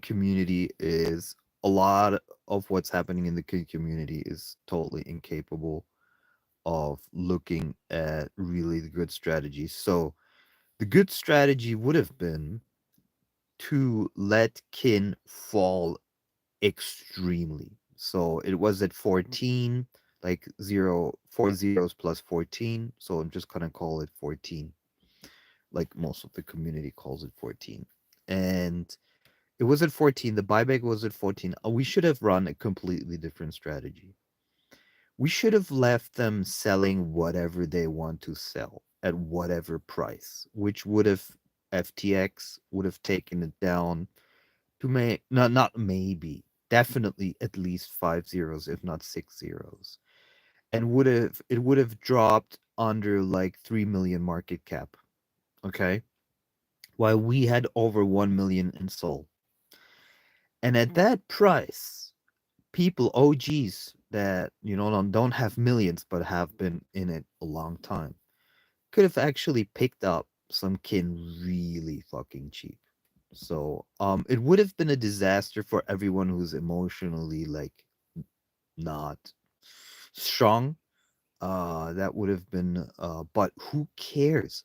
community is a lot of what's happening in the kin community is totally incapable of looking at really the good strategies. So the good strategy would have been to let kin fall extremely. So it was at 14, like 4 zeros plus 14. So I'm just gonna call it 14, like most of the community calls it 14. And it was at 14. The buyback was at 14. We should have run a completely different strategy. We should have left them selling whatever they want to sell at whatever price, which would have FTX would have taken it down to not maybe, definitely at least 5 zeros, if not 6 zeros. And would have dropped under like 3 million market cap. Okay. While we had over 1 million in Sol. And at that price, people, OGs that, don't have millions but have been in it a long time, could have actually picked up some kin really fucking cheap. So it would have been a disaster for everyone who's emotionally like not strong. That would have been but who cares?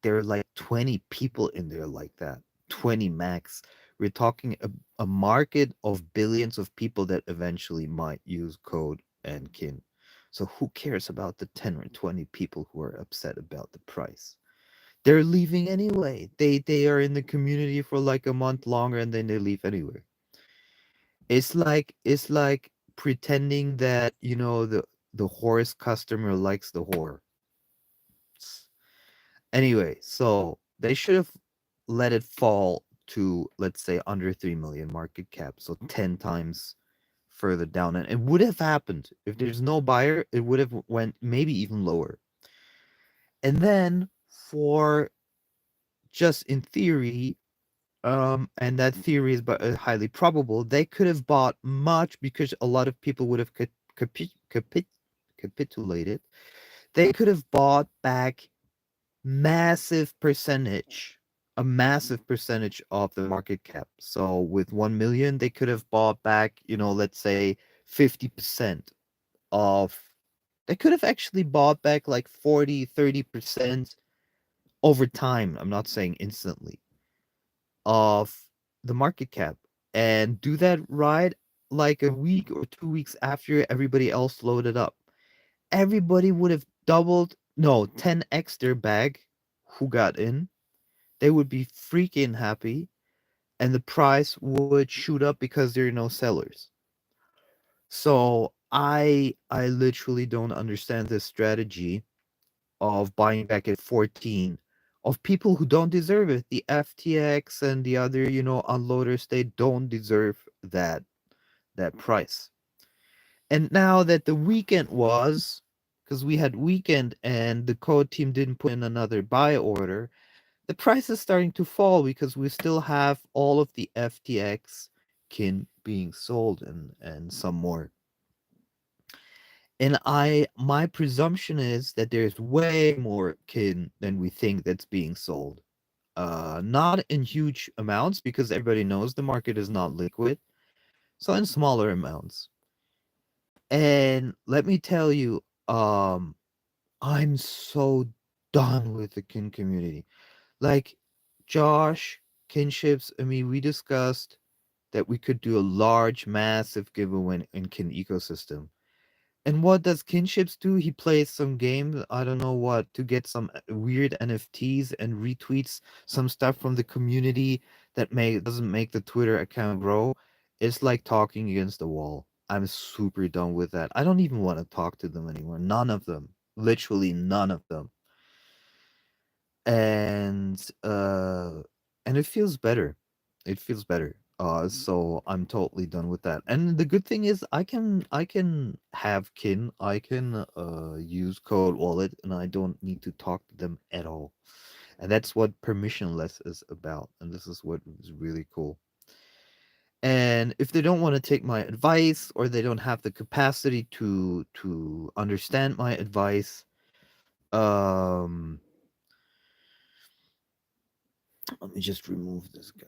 There are like 20 people in there like that. 20 max. We're talking a market of billions of people that eventually might use code and kin. So who cares about the 10 or 20 people who are upset about the price? They're leaving anyway. They are in the community for like a month longer and then they leave anyway. It's like pretending that, the horse customer likes the whore. Anyway, so they should have let it fall to, let's say, under 3 million market cap, so 10 times further down. And it would have happened. If there's no buyer, it would have went maybe even lower. And then for just in theory, and that theory is but highly probable, they could have bought much because a lot of people would have capitulated. They could have bought back massive percentage, a massive percentage of the market cap. So with 1 million, they could have bought back, let's say 50% of, they could have actually bought back like 40-30% over time. I'm not saying instantly of the market cap and do that right like a week or 2 weeks after everybody else loaded up. Everybody would have doubled, no, 10x their bag who got in. They would be freaking happy, and the price would shoot up because there are no sellers. So I literally don't understand this strategy of buying back at 14 of people who don't deserve it. The FTX and the other, unloaders, they don't deserve that price. And now that the weekend was, because we had weekend and the code team didn't put in another buy order, the price is starting to fall because we still have all of the FTX kin being sold and some more. And my presumption is that there's way more kin than we think that's being sold. Not in huge amounts because everybody knows the market is not liquid. So in smaller amounts. And let me tell you, I'm so done with the kin community. Like Josh, kinships, I mean, we discussed that we could do a large, massive giveaway in kin ecosystem. And what does kinships do? He plays some games, I don't know what, to get some weird NFTs and retweets some stuff from the community that doesn't make the Twitter account grow. It's like talking against the wall. I'm super done with that. I don't even want to talk to them anymore. None of them. Literally none of them. And and it feels better. It feels better. So I'm totally done with that. And the good thing is I can have kin, I can use code wallet and I don't need to talk to them at all. And that's what permissionless is about. And this is what is really cool. And if they don't want to take my advice or they don't have the capacity to understand my advice, um let me just remove this guy.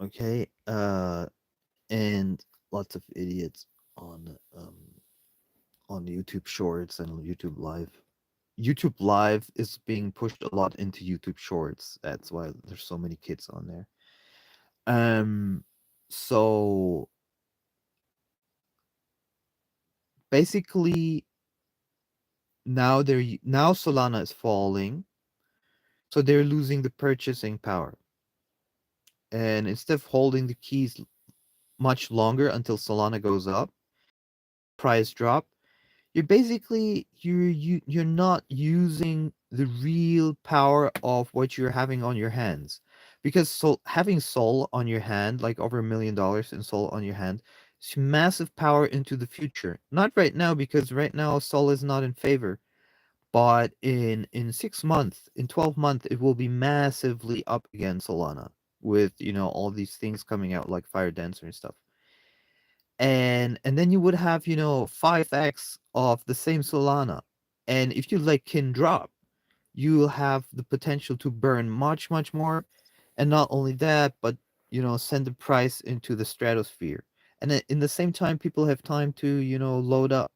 Okay, and lots of idiots on um on YouTube Shorts and YouTube Live. YouTube Live is being pushed a lot into YouTube Shorts. That's why there's so many kids on there. Um, so basically now Solana is falling, so they're losing the purchasing power. And instead of holding the keys much longer until Solana goes up, price drop, you're not using the real power of what you're having on your hands, because having Sol on your hand, like over $1 million in Sol on your hand, is massive power into the future. Not right now, because right now Sol is not in favor, but in 6 months, in 12 months, it will be massively up again, Solana, with all these things coming out like Fire Dancer and stuff. And then you would have 5x of the same Solana. And if you like can drop, you'll have the potential to burn much more. And not only that, but send the price into the stratosphere. And in the same time, people have time to load up,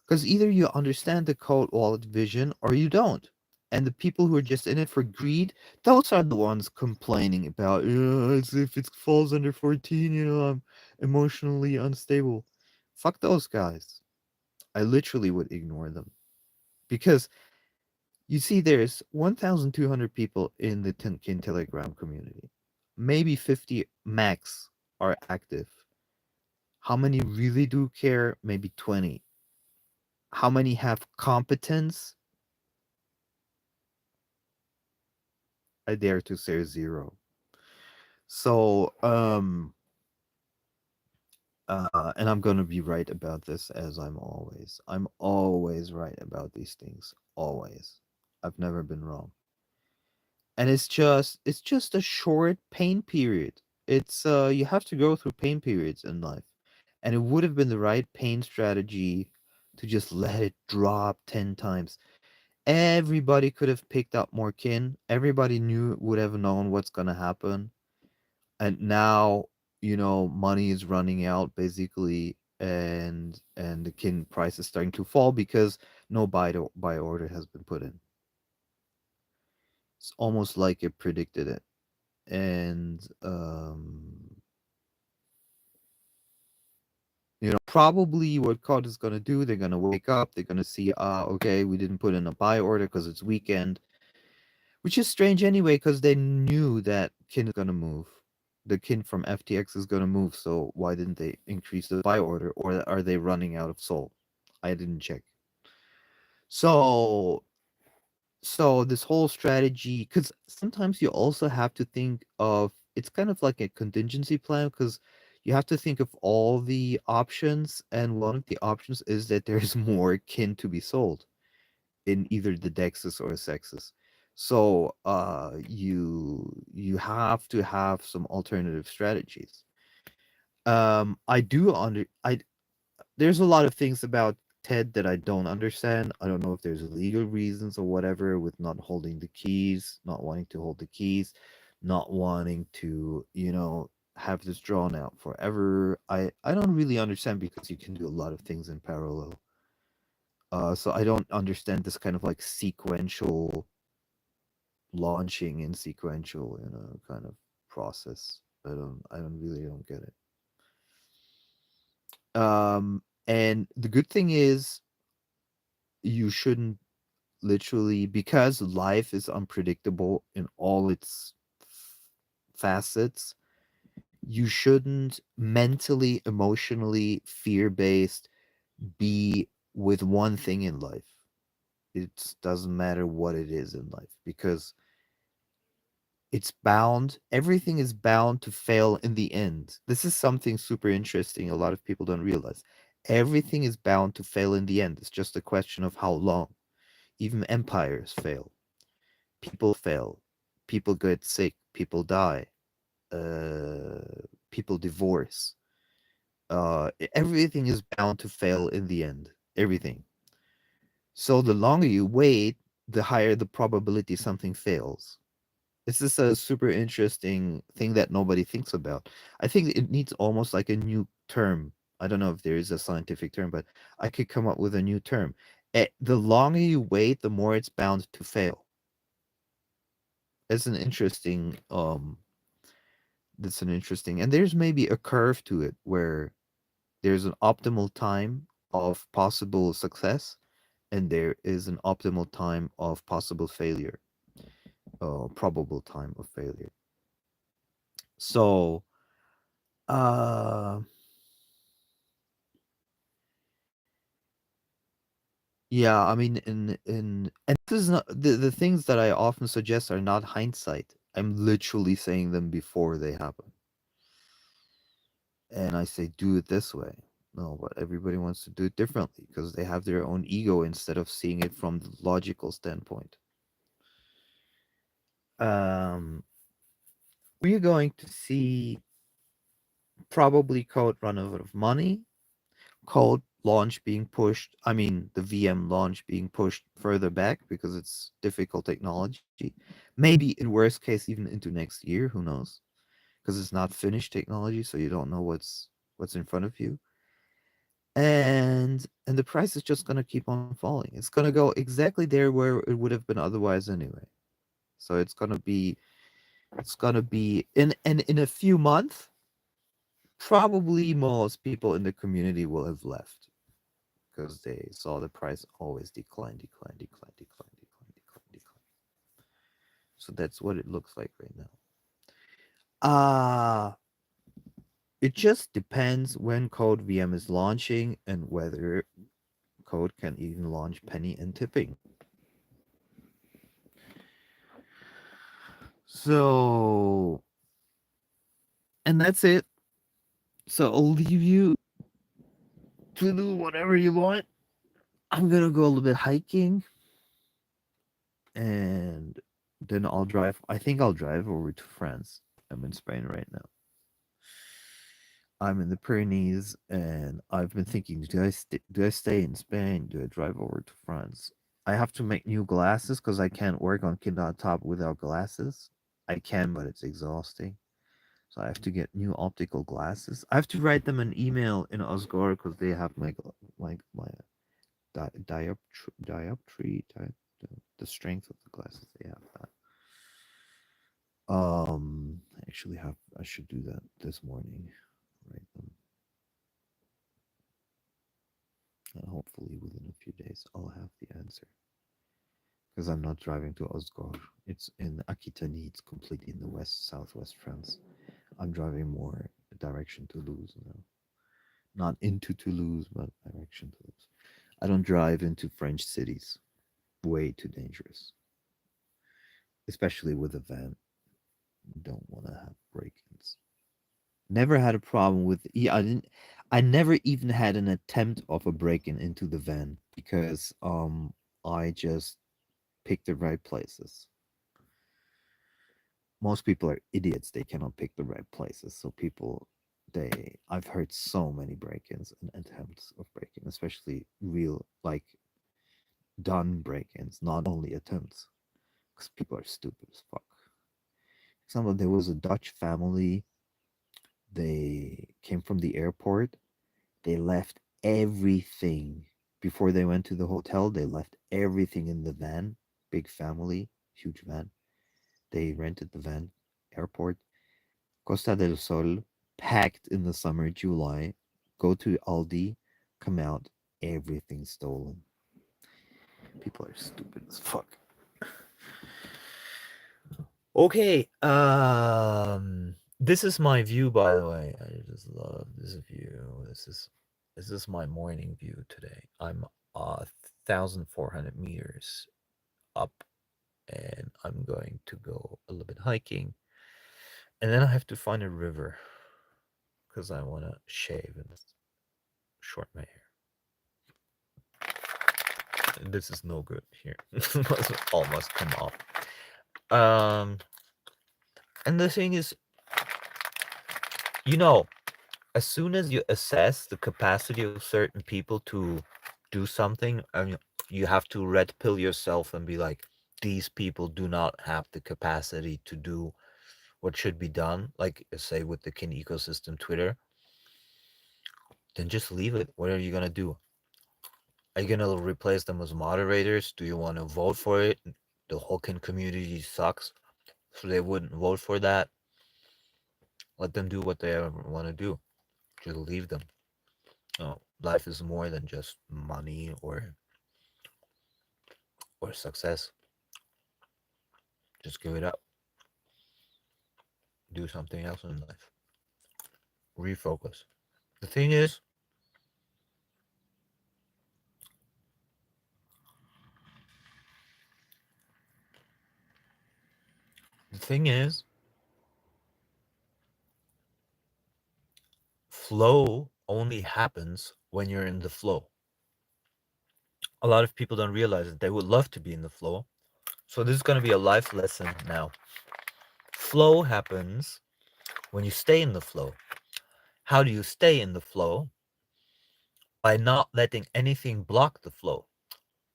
because either you understand the cold wallet vision or you don't. And the people who are just in it for greed, those are the ones complaining about, as if it falls under 14, I'm emotionally unstable. Fuck those guys. I literally would ignore them. Because you see, there's 1,200 people in the Tinkin Telegram community. Maybe 50 max are active. How many really do care? Maybe 20. How many have competence? I dare to say zero. So, and I'm gonna be right about this, as I'm always. I'm always right about these things. Always. I've never been wrong. And it's just a short pain period. It's you have to go through pain periods in life. And it would have been the right pain strategy to just let it drop 10 times. Everybody could have picked up more kin. Everybody would have known what's gonna happen. And now money is running out basically, and the kin price is starting to fall because no buy order has been put in. It's almost like it predicted it. And probably what COD is going to do, they're going to wake up, they're going to see, okay, we didn't put in a buy order because it's weekend. Which is strange anyway, because they knew that kin is gonna move. The kin from FTX is gonna move, so why didn't they increase the buy order? Or are they running out of Sol? I didn't check. So this whole strategy, because sometimes you also have to think of, it's kind of like a contingency plan, because you have to think of all the options, and one of the options is that there's more kin to be sold in either the dexes or sexes. So you have to have some alternative strategies. I do under I There's a lot of things about TED that I don't understand. I don't know if there's legal reasons or whatever with not holding the keys, not wanting to hold the keys, not wanting to, have this drawn out forever. I don't really understand, because you can do a lot of things in parallel. So I don't understand this kind of like sequential launching and sequential, kind of process. I don't really don't get it. And the good thing is, you shouldn't, literally, because life is unpredictable in all its facets. You shouldn't mentally, emotionally, fear-based be with one thing in life. It doesn't matter what it is in life, because everything is bound to fail in the end. This is something super interesting a lot of people don't realize. Everything is bound to fail in the end. It's just a question of how long. Even empires fail. People fail. People get sick. People die. Uh, People divorce. Everything is bound to fail in the end. Everything. So the longer you wait, the higher the probability something fails. This is a super interesting thing that nobody thinks about. I think it needs almost like a new term. I don't know if there is a scientific term, but I could come up with a new term. The longer you wait, the more it's bound to fail. It's an interesting that's an interesting, and there's maybe a curve to it where there's an optimal time of possible success and there is an optimal time of possible failure, probable time of failure. So, uh, yeah, I mean, and this is not the things that I often suggest are not hindsight. I'm literally saying them before they happen, and I say do it this way. No, but everybody wants to do it differently because they have their own ego instead of seeing it from the logical standpoint. Um, we're going to see probably code run out of money, code launch being pushed. I mean, the VM launch being pushed further back because it's difficult technology. Maybe in worst case, even into next year. Who knows? Because it's not finished technology, so you don't know what's in front of you. And the price is just gonna keep on falling. It's gonna go exactly there where it would have been otherwise anyway. So it's gonna be in a few months. Probably most people in the community will have left because they saw the price always decline, decline, decline, decline, decline, decline, decline. So that's what it looks like right now. Uh it just depends when Code VM is launching and whether Code can even launch penny and tipping. So, and that's it. So I'll leave you to do whatever you want. I'm gonna go a little bit hiking and then I'll drive. I think I'll drive over to France. I'm in Spain right now. I'm in the Pyrenees, and I've been thinking: do I stay in Spain? Do I drive over to France? I have to make new glasses because I can't work on Kindle Top without glasses. I can, but it's exhausting. So I have to get new optical glasses. I have to write them an email in Osgore because they have my dioptry, the strength of the glasses. They have that. I should do that this morning. Write them, and hopefully within a few days I'll have the answer. Because I'm not driving to Osgore. It's in Aquitanie. It's completely in the southwest France. I'm driving more direction Toulouse now. Not into Toulouse, but direction Toulouse. I don't drive into French cities. Way too dangerous. Especially with a van. Don't want to have break-ins. Never had a problem with. Yeah, I didn't. I never even had an attempt of a break-in into the van because I just picked the right places. Most people are idiots. They cannot pick the right places. So people, I've heard so many break-ins and attempts of break-in, especially real like done break-ins, not only attempts, because people are stupid as fuck. For example, there was a Dutch family. They came from the airport. They left everything before they went to the hotel. They left everything in the van. Big family, huge van. They rented the van, airport, Costa del Sol, packed in the summer, July, go to Aldi, come out, everything stolen. People are stupid as fuck. Okay, this is my view, by the way. I just love this view. This is my morning view today. I'm 1,400 meters up, and I'm going to go a little bit hiking, and then I have to find a river because I want to shave and short my hair. This is no good here. This must almost come off. And the thing is, you know, as soon as you assess the capacity of certain people to do something, and you have to red pill yourself and be like, these people do not have the capacity to do what should be done, like say with the kin ecosystem Twitter, then just leave it. What are you gonna do? Are you gonna replace them as moderators? Do you want to vote for it? The whole kin community sucks, so they wouldn't vote for that. Let them do what they want to do. Just leave them. No, life is more than just money or success. Just give it up. Do something else in life. Refocus. The thing is, the thing is, flow only happens when you're in the flow. A lot of people don't realize that they would love to be in the flow. So this is going to be a life lesson now. Flow happens when you stay in the flow. How do you stay in the flow? By not letting anything block the flow.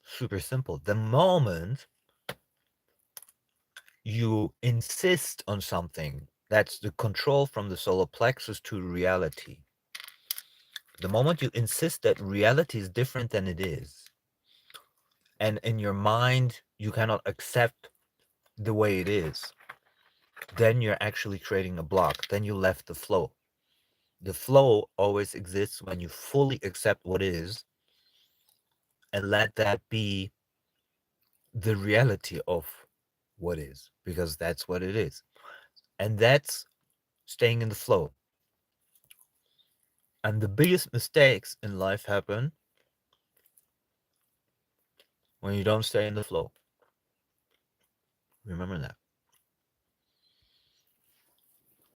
Super simple. The moment you insist on something, that's the control from the solar plexus to reality. The moment you insist that reality is different than it is, and in your mind you cannot accept the way it is, then you're actually creating a block. Then you left the flow. The flow always exists when you fully accept what is and let that be the reality of what is, because that's what it is. And that's staying in the flow. And the biggest mistakes in life happen when you don't stay in the flow. Remember that.